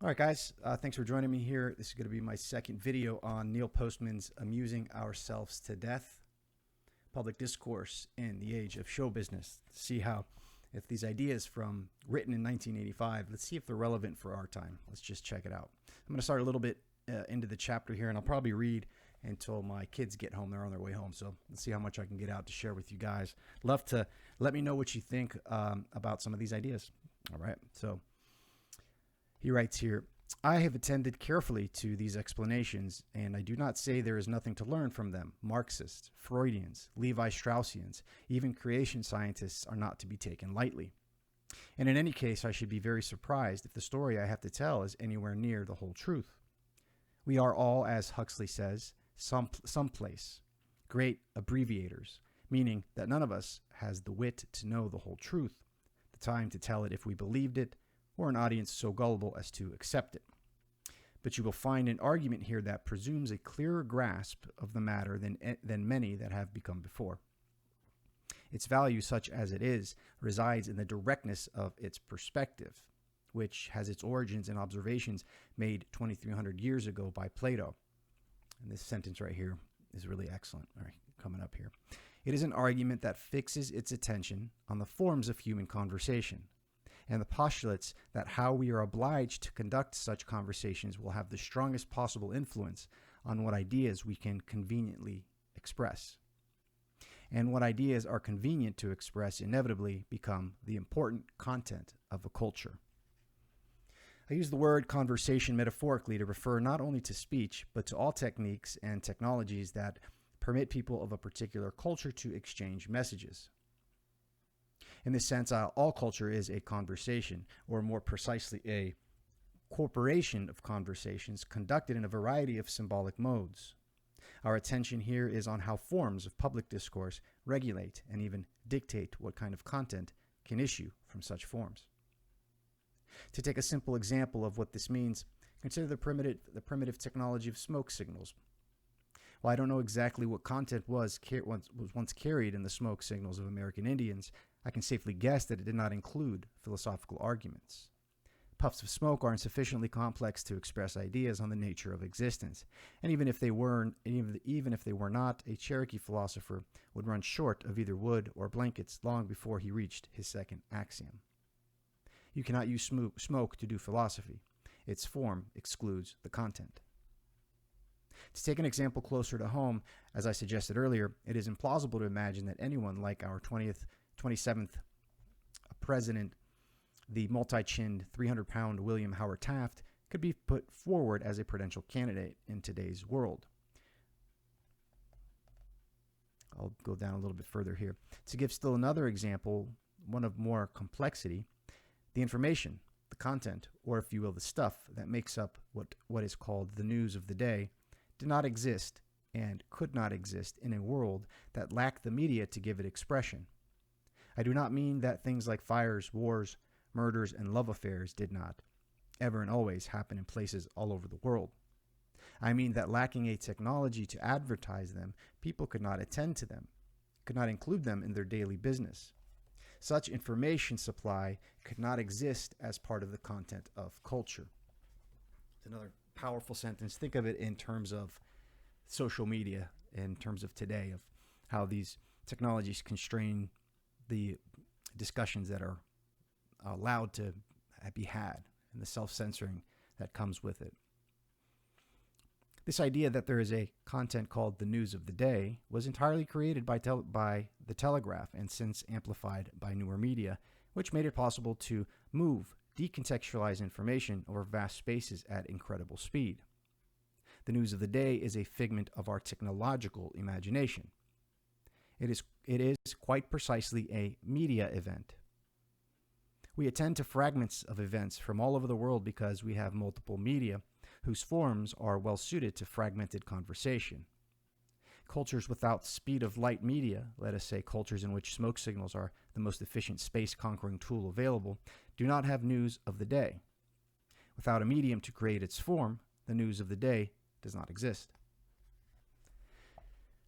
All right, guys, thanks for joining me here. This is going to be my second video on Neil Postman's Amusing Ourselves to Death, Public Discourse in the Age of Show Business. See how, if these ideas from written in 1985, let's see if they're relevant for our time. Let's just check it out. I'm going to start a little bit into the chapter here, and I'll probably read until my kids get home. They're on their way home, so let's see how much I can get out to share with you guys. Love to let me know what you think about some of these ideas. All right, so he writes here, I have attended carefully to these explanations, and I do not say there is nothing to learn from them. Marxists, Freudians, Levi-Straussians, even creation scientists are not to be taken lightly. And in any case, I should be very surprised if the story I have to tell is anywhere near the whole truth. We are all, as Huxley says, someplace, great abbreviators, meaning that none of us has the wit to know the whole truth, the time to tell it if we believed it, or an audience so gullible as to accept it. But you will find an argument here that presumes a clearer grasp of the matter than many that have become before. Its value, such as it is, resides in the directness of its perspective, which has its origins in observations made 2,300 years ago by Plato. And this sentence right here is really excellent. All right, coming up here. It is an argument that fixes its attention on the forms of human conversation, and the postulates that how we are obliged to conduct such conversations will have the strongest possible influence on what ideas we can conveniently express. And what ideas are convenient to express inevitably become the important content of a culture. I use the word conversation metaphorically to refer not only to speech, but to all techniques and technologies that permit people of a particular culture to exchange messages. In this sense, all culture is a conversation, or more precisely, a corporation of conversations conducted in a variety of symbolic modes. Our attention here is on how forms of public discourse regulate and even dictate what kind of content can issue from such forms. To take a simple example of what this means, consider the primitive technology of smoke signals. While I don't know exactly what content was once carried in the smoke signals of American Indians, I can safely guess that it did not include philosophical arguments. Puffs of smoke aren't sufficiently complex to express ideas on the nature of existence, and even if they were not, a Cherokee philosopher would run short of either wood or blankets long before he reached his second axiom. You cannot use smoke to do philosophy. Its form excludes the content. To take an example closer to home, as I suggested earlier, it is implausible to imagine that anyone like our 27th president, the multi-chinned 300-pound William Howard Taft, could be put forward as a presidential candidate in today's world. I'll go down a little bit further here. To give still another example, one of more complexity, the information, the content, or if you will, the stuff that makes up what is called the news of the day, did not exist and could not exist in a world that lacked the media to give it expression. I do not mean that things like fires, wars, murders, and love affairs did not, ever and always, happen in places all over the world. I mean that lacking a technology to advertise them, people could not attend to them, could not include them in their daily business. Such information supply could not exist as part of the content of culture. It's another powerful sentence. Think of it in terms of social media, in terms of today, of how these technologies constrain the discussions that are allowed to be had and the self-censoring that comes with it. This idea that there is a content called the news of the day was entirely created by the telegraph and since amplified by newer media, which made it possible to move decontextualized information over vast spaces at incredible speed. The news of the day is a figment of our technological imagination. It is quite precisely a media event. We attend to fragments of events from all over the world because we have multiple media whose forms are well suited to fragmented conversation. Cultures without speed of light media, let us say cultures in which smoke signals are the most efficient space-conquering tool available, do not have news of the day. Without a medium to create its form, the news of the day does not exist.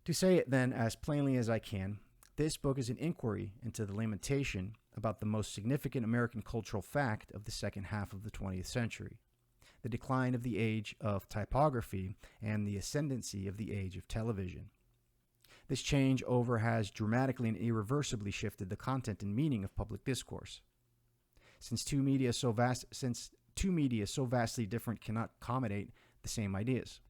To say it then as plainly as I can, this book is an inquiry into the lamentation about the most significant American cultural fact of the second half of the 20th century. the decline of the age of typography and the ascendancy of the age of television. This changeover has dramatically and irreversibly shifted the content and meaning of public discourse. Since two media so vastly different cannot accommodate the same ideas.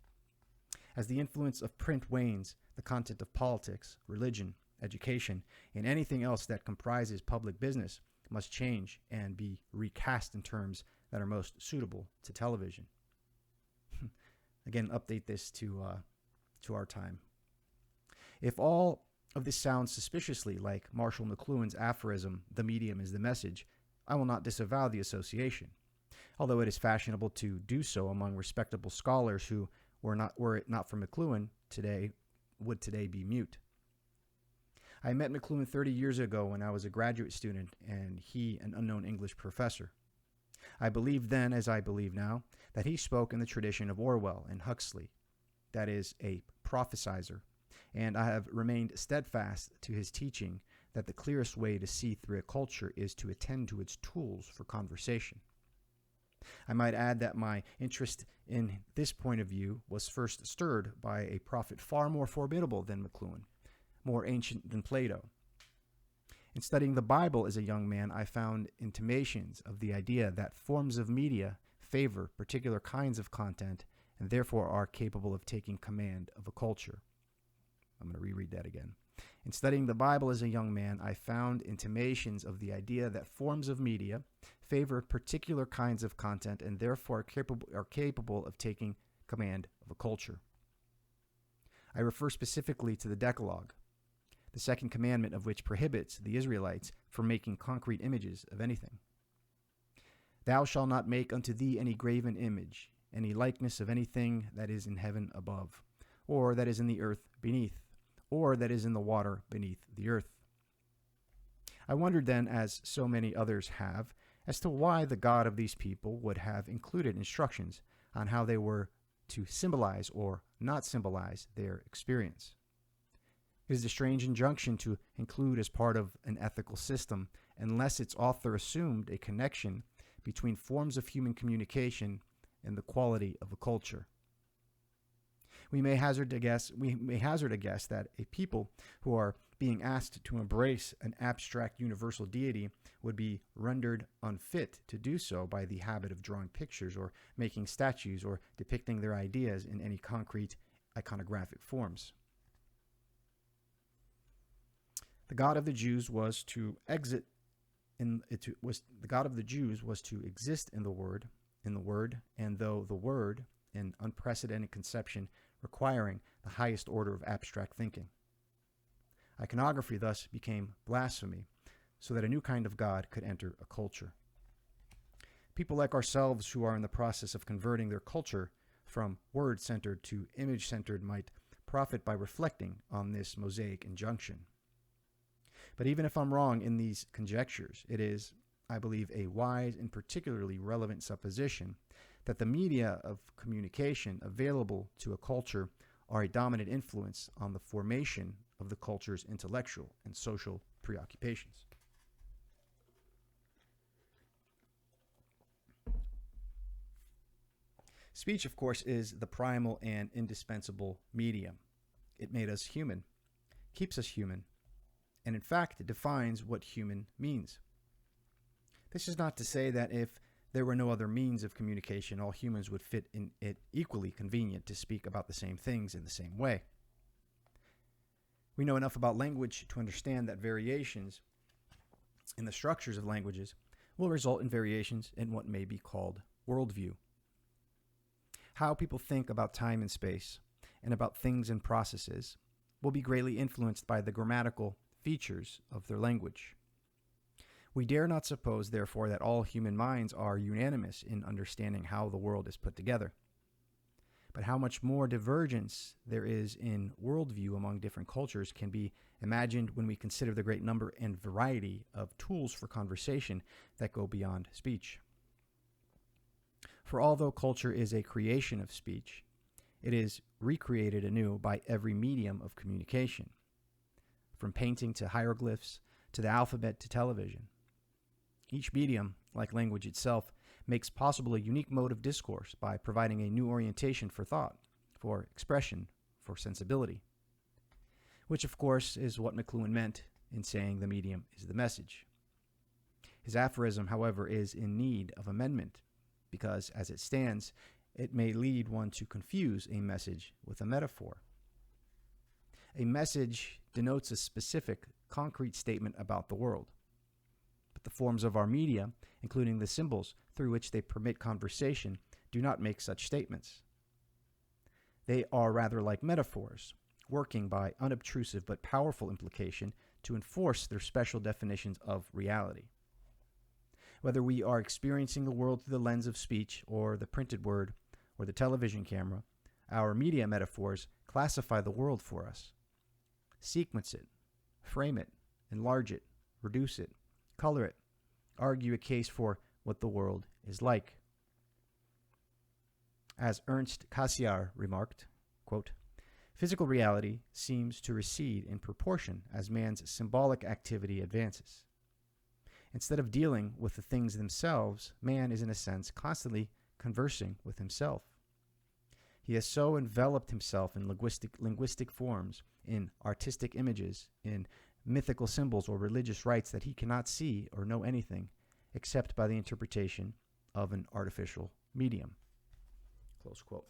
As the influence of print wanes, the content of politics, religion, education, and anything else that comprises public business must change and be recast in terms that are most suitable to television. Again, update this to our time. If all of this sounds suspiciously like Marshall McLuhan's aphorism, "The medium is the message," I will not disavow the association, although it is fashionable to do so among respectable scholars who, were it not for McLuhan, would today be mute. I met McLuhan 30 years ago when I was a graduate student and he an unknown English professor. I believed then, as I believe now, that he spoke in the tradition of Orwell and Huxley, that is, a prophesizer, and I have remained steadfast to his teaching that the clearest way to see through a culture is to attend to its tools for conversation. I might add that my interest in this point of view was first stirred by a prophet far more formidable than McLuhan, more ancient than Plato. In studying the Bible as a young man, I found intimations of the idea that forms of media favor particular kinds of content and therefore are capable of taking command of a culture. I'm going to reread that again. In studying the Bible as a young man, I found intimations of the idea that forms of media favor particular kinds of content and therefore are capable of taking command of a culture. I refer specifically to the Decalogue, the second commandment of which prohibits the Israelites from making concrete images of anything. Thou shalt not make unto thee any graven image, any likeness of anything that is in heaven above, or that is in the earth beneath, or that is in the water beneath the earth. I wondered then, as so many others have, as to why the God of these people would have included instructions on how they were to symbolize or not symbolize their experience. It is a strange injunction to include as part of an ethical system unless its author assumed a connection between forms of human communication and the quality of a culture. We may hazard a guess that a people who are being asked to embrace an abstract universal deity would be rendered unfit to do so by the habit of drawing pictures or making statues or depicting their ideas in any concrete iconographic forms. The God of the Jews was to exist in the Word, and though the Word, an unprecedented conception requiring the highest order of abstract thinking. Iconography thus became blasphemy, so that a new kind of God could enter a culture. People like ourselves who are in the process of converting their culture from word-centered to image-centered might profit by reflecting on this Mosaic injunction. But even if I'm wrong in these conjectures, it is, I believe, a wise and particularly relevant supposition that the media of communication available to a culture are a dominant influence on the formation of the culture's intellectual and social preoccupations. Speech, of course, is the primal and indispensable medium. It made us human, keeps us human, and in fact, it defines what human means. This is not to say that if there were no other means of communication, all humans would fit in it equally convenient to speak about the same things in the same way. We know enough about language to understand that variations in the structures of languages will result in variations in what may be called worldview. How people think about time and space and about things and processes will be greatly influenced by the grammatical features of their language. We dare not suppose, therefore, that all human minds are unanimous in understanding how the world is put together. But how much more divergence there is in worldview among different cultures can be imagined when we consider the great number and variety of tools for conversation that go beyond speech. For although culture is a creation of speech, it is recreated anew by every medium of communication, from painting to hieroglyphs, to the alphabet to television. Each medium, like language itself, makes possible a unique mode of discourse by providing a new orientation for thought, for expression, for sensibility, which of course is what McLuhan meant in saying the medium is the message. His aphorism, however, is in need of amendment because, as it stands, it may lead one to confuse a message with a metaphor. A message denotes a specific, concrete statement about the world. But the forms of our media, including the symbols through which they permit conversation, do not make such statements. They are rather like metaphors, working by unobtrusive but powerful implication to enforce their special definitions of reality. Whether we are experiencing the world through the lens of speech or the printed word or the television camera, our media metaphors classify the world for us. Sequence it, frame it, enlarge it, reduce it, color it, argue a case for what the world is like. As Ernst Cassirer remarked, quote, "Physical reality seems to recede in proportion as man's symbolic activity advances. Instead of dealing with the things themselves, man is in a sense constantly conversing with himself. He has so enveloped himself in linguistic forms, in artistic images, in mythical symbols or religious rites that he cannot see or know anything except by the interpretation of an artificial medium." Close quote.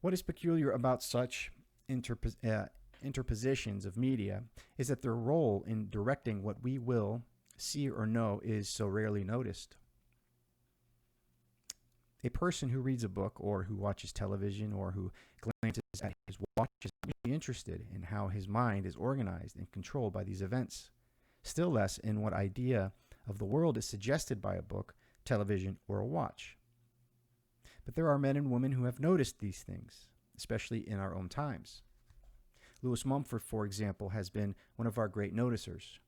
What is peculiar about such interpositions of media is that their role in directing what we will see or know is so rarely noticed. A person who reads a book or who watches television or who glances at his watch is not really interested in how his mind is organized and controlled by these events, still less in what idea of the world is suggested by a book, television, or a watch. But there are men and women who have noticed these things, especially in our own times. Lewis Mumford, for example, has been one of our great noticers.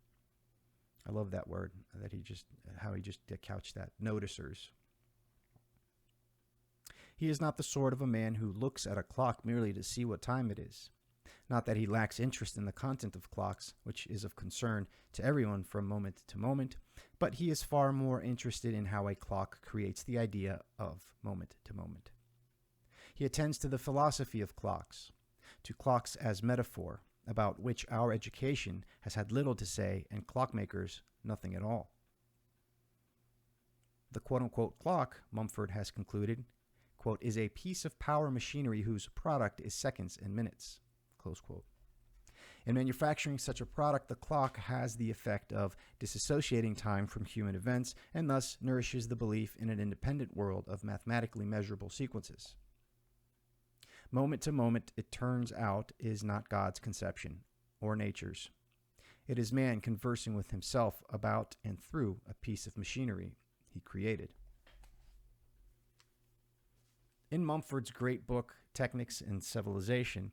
I love that word, how he just couched that, noticers. He is not the sort of a man who looks at a clock merely to see what time it is. Not that he lacks interest in the content of clocks, which is of concern to everyone from moment to moment, but he is far more interested in how a clock creates the idea of moment to moment. He attends to the philosophy of clocks, to clocks as metaphor, about which our education has had little to say and clockmakers nothing at all. The quote-unquote clock, Mumford has concluded, quote, is a piece of power machinery whose product is seconds and minutes, close quote. In manufacturing such a product, the clock has the effect of disassociating time from human events and thus nourishes the belief in an independent world of mathematically measurable sequences. Moment to moment, it turns out, is not God's conception or nature's. It is man conversing with himself about and through a piece of machinery he created. In Mumford's great book, Technics and Civilization,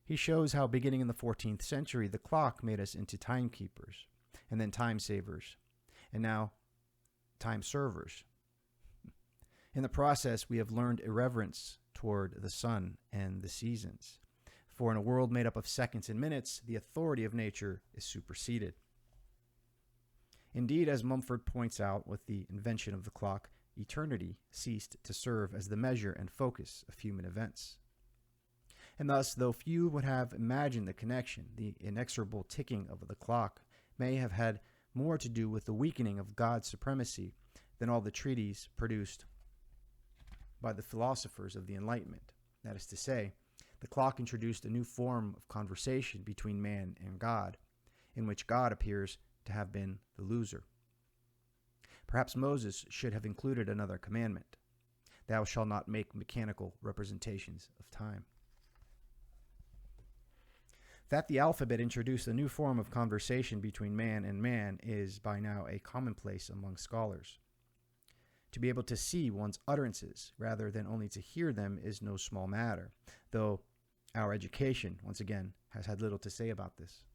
he shows how beginning in the 14th century, the clock made us into timekeepers, and then time savers, and now time servers. In the process, we have learned irreverence toward the sun and the seasons. For in a world made up of seconds and minutes, the authority of nature is superseded. Indeed, as Mumford points out, with the invention of the clock, eternity ceased to serve as the measure and focus of human events. And thus, though few would have imagined the connection, the inexorable ticking of the clock may have had more to do with the weakening of God's supremacy than all the treaties produced by the philosophers of the Enlightenment. That is to say, the clock introduced a new form of conversation between man and God, in which God appears to have been the loser. Perhaps Moses should have included another commandment: "Thou shalt not make mechanical representations of time." That the alphabet introduced a new form of conversation between man and man is by now a commonplace among scholars. To be able to see one's utterances rather than only to hear them is no small matter, though our education, once again, has had little to say about this.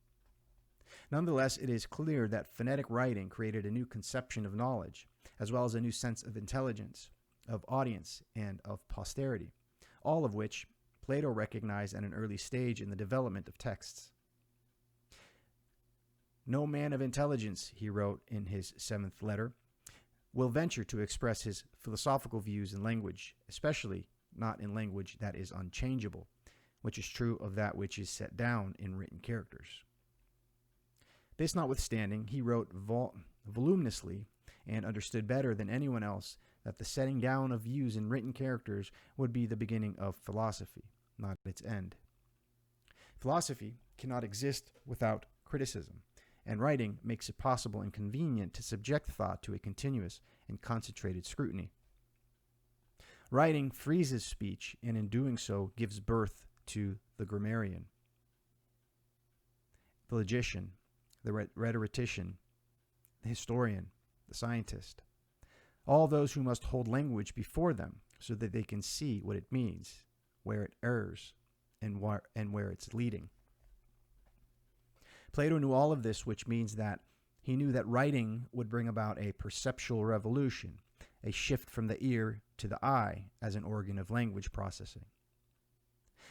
Nonetheless, it is clear that phonetic writing created a new conception of knowledge, as well as a new sense of intelligence, of audience, and of posterity, all of which Plato recognized at an early stage in the development of texts. No man of intelligence, he wrote in his 7th letter, will venture to express his philosophical views in language, especially not in language that is unchangeable, which is true of that which is set down in written characters. This notwithstanding, he wrote voluminously and understood better than anyone else that the setting down of views in written characters would be the beginning of philosophy, not its end. Philosophy cannot exist without criticism, and writing makes it possible and convenient to subject thought to a continuous and concentrated scrutiny. Writing freezes speech, and in doing so gives birth to the grammarian, the logician, the rhetorician, the historian, the scientist, all those who must hold language before them so that they can see what it means, where it errs, and where it's leading. Plato knew all of this, which means that he knew that writing would bring about a perceptual revolution, a shift from the ear to the eye as an organ of language processing.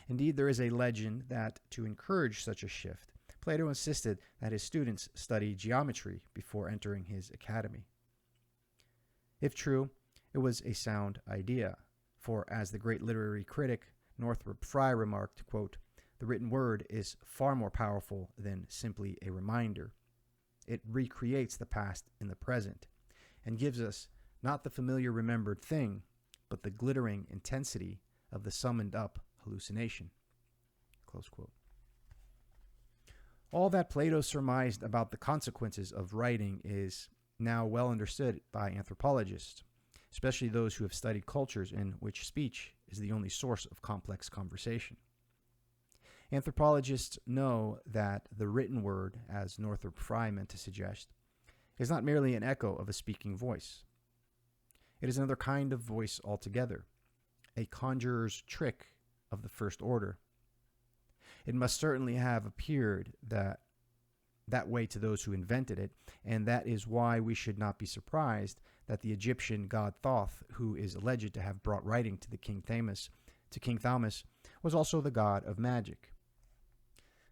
Indeed, there is a legend that to encourage such a shift, Plato insisted that his students study geometry before entering his academy. If true, it was a sound idea, for as the great literary critic Northrop Frye remarked, quote, "The written word is far more powerful than simply a reminder. It recreates the past in the present and gives us not the familiar remembered thing, but the glittering intensity of the summoned up hallucination." Close quote. All that Plato surmised about the consequences of writing is now well understood by anthropologists, especially those who have studied cultures in which speech is the only source of complex conversation. Anthropologists know that the written word, as Northrop Frye meant to suggest, is not merely an echo of a speaking voice. It is another kind of voice altogether, a conjurer's trick of the first order. It must certainly have appeared that way to those who invented it, and that is why we should not be surprised that the Egyptian god Thoth, who is alleged to have brought writing to King Thaumas, was also the god of magic.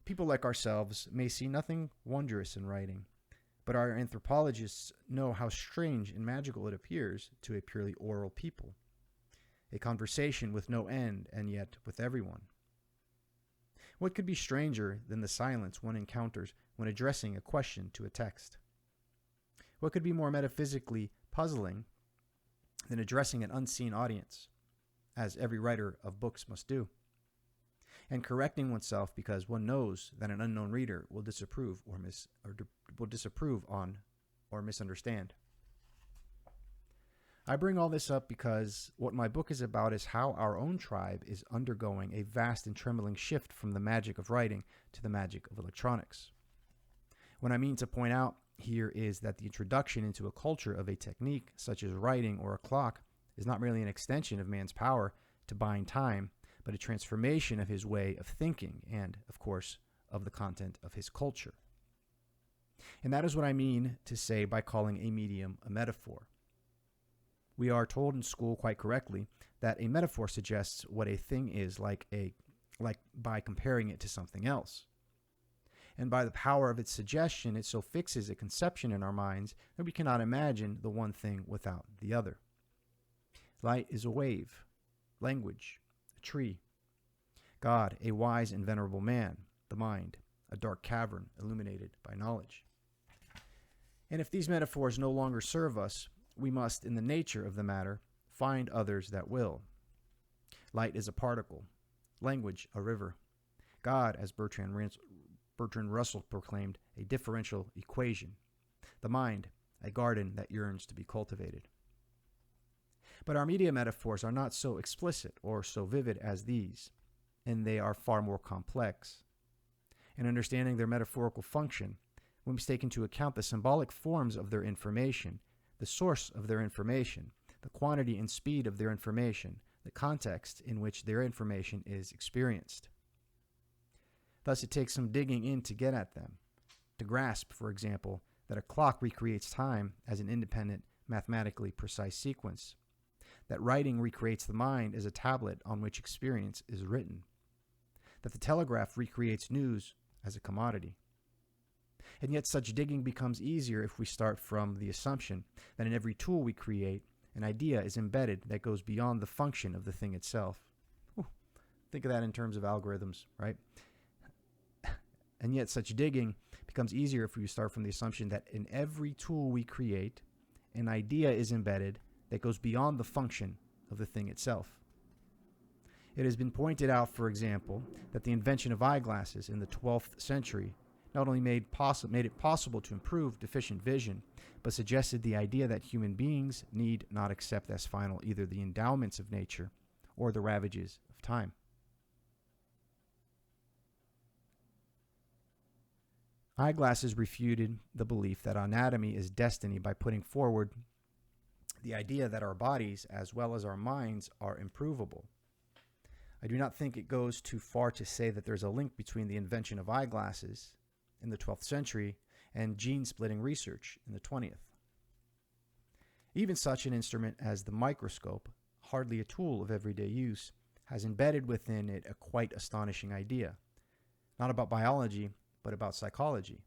People like ourselves may see nothing wondrous in writing, but our anthropologists know how strange and magical it appears to a purely oral people, a conversation with no end and yet with everyone. What could be stranger than the silence one encounters when addressing a question to a text? What could be more metaphysically puzzling than addressing an unseen audience, as every writer of books must do, and correcting oneself because one knows that an unknown reader will disapprove or misunderstand? I bring all this up because what my book is about is how our own tribe is undergoing a vast and trembling shift from the magic of writing to the magic of electronics. What I mean to point out here is that the introduction into a culture of a technique such as writing or a clock is not merely an extension of man's power to bind time, but a transformation of his way of thinking and, of course, of the content of his culture. And that is what I mean to say by calling a medium a metaphor. We are told in school quite correctly that a metaphor suggests what a thing is like by comparing it to something else. And by the power of its suggestion, it so fixes a conception in our minds that we cannot imagine the one thing without the other. Light is a wave, language, a tree, God, a wise and venerable man, the mind, a dark cavern illuminated by knowledge. And if these metaphors no longer serve us, we must, in the nature of the matter, find others that will. Light is a particle, language a river, God, as Bertrand Russell proclaimed, a differential equation, the mind a garden that yearns to be cultivated. But our media metaphors are not so explicit or so vivid as these, and they are far more complex. In understanding their metaphorical function, we must take into account the symbolic forms of their information, the source of their information, the quantity and speed of their information, the context in which their information is experienced. Thus, it takes some digging in to get at them, to grasp, for example, that a clock recreates time as an independent, mathematically precise sequence, that writing recreates the mind as a tablet on which experience is written, that the telegraph recreates news as a commodity. And yet such digging becomes easier if we start from the assumption that in every tool we create, an idea is embedded that goes beyond the function of the thing itself. Whew. Think of that in terms of algorithms, right? And yet such digging becomes easier if we start from the assumption that in every tool we create, an idea is embedded that goes beyond the function of the thing itself. It has been pointed out, for example, that the invention of eyeglasses in the 12th century not only made it possible to improve deficient vision, but suggested the idea that human beings need not accept as final either the endowments of nature or the ravages of time. Eyeglasses refuted the belief that anatomy is destiny by putting forward the idea that our bodies, as well as our minds, are improvable. I do not think it goes too far to say that there's a link between the invention of eyeglasses in the 12th century and gene-splitting research in the 20th. Even such an instrument as the microscope, hardly a tool of everyday use, has embedded within it a quite astonishing idea, not about biology, but about psychology.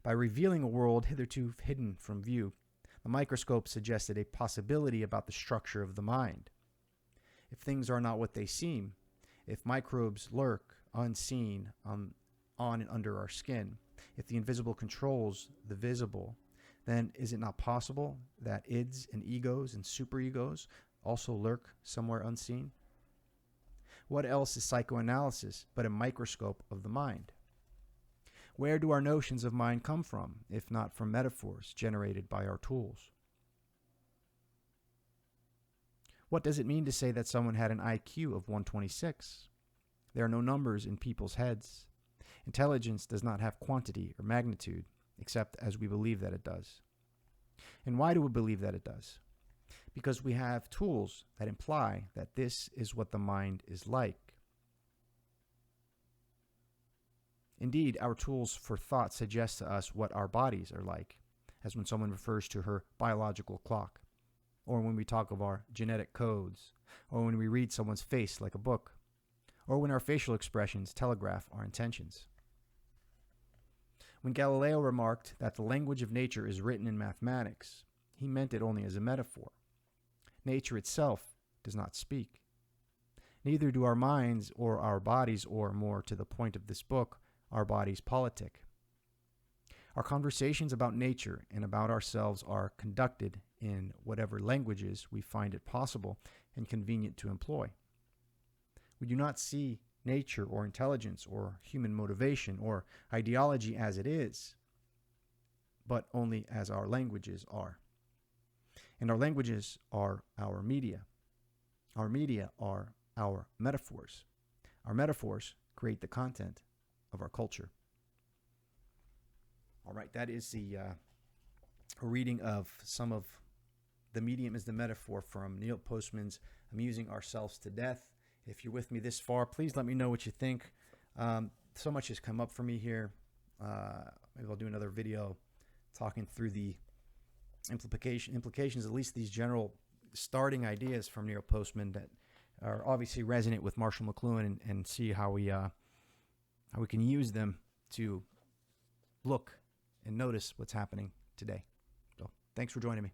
By revealing a world hitherto hidden from view, the microscope suggested a possibility about the structure of the mind. If things are not what they seem, if microbes lurk unseen on and under our skin, if the invisible controls the visible, then is it not possible that ids and egos and superegos also lurk somewhere unseen? What else is psychoanalysis but a microscope of the mind? Where do our notions of mind come from, if not from metaphors generated by our tools? What does it mean to say that someone had an IQ of 126? There are no numbers in people's heads. Intelligence does not have quantity or magnitude, except as we believe that it does. And why do we believe that it does? Because we have tools that imply that this is what the mind is like. Indeed, our tools for thought suggest to us what our bodies are like, as when someone refers to her biological clock, or when we talk of our genetic codes, or when we read someone's face like a book, or when our facial expressions telegraph our intentions. When Galileo remarked that the language of nature is written in mathematics, he meant it only as a metaphor. Nature itself does not speak. Neither do our minds or our bodies, or more to the point of this book, our bodies politic. Our conversations about nature and about ourselves are conducted in whatever languages we find it possible and convenient to employ. We do not see nature or intelligence or human motivation or ideology as it is, but only as our languages are. And our languages are our media. Our media are our metaphors. Our metaphors create the content of our culture. All right, that is the reading of some of The Medium is the Metaphor from Neil Postman's Amusing Ourselves to Death. If you're with me this far, please let me know what you think. So much has come up for me here. Maybe I'll do another video talking through the implications, at least these general starting ideas from Neil Postman that are obviously resonant with Marshall McLuhan, and see how we can use them to look and notice what's happening today. So thanks for joining me.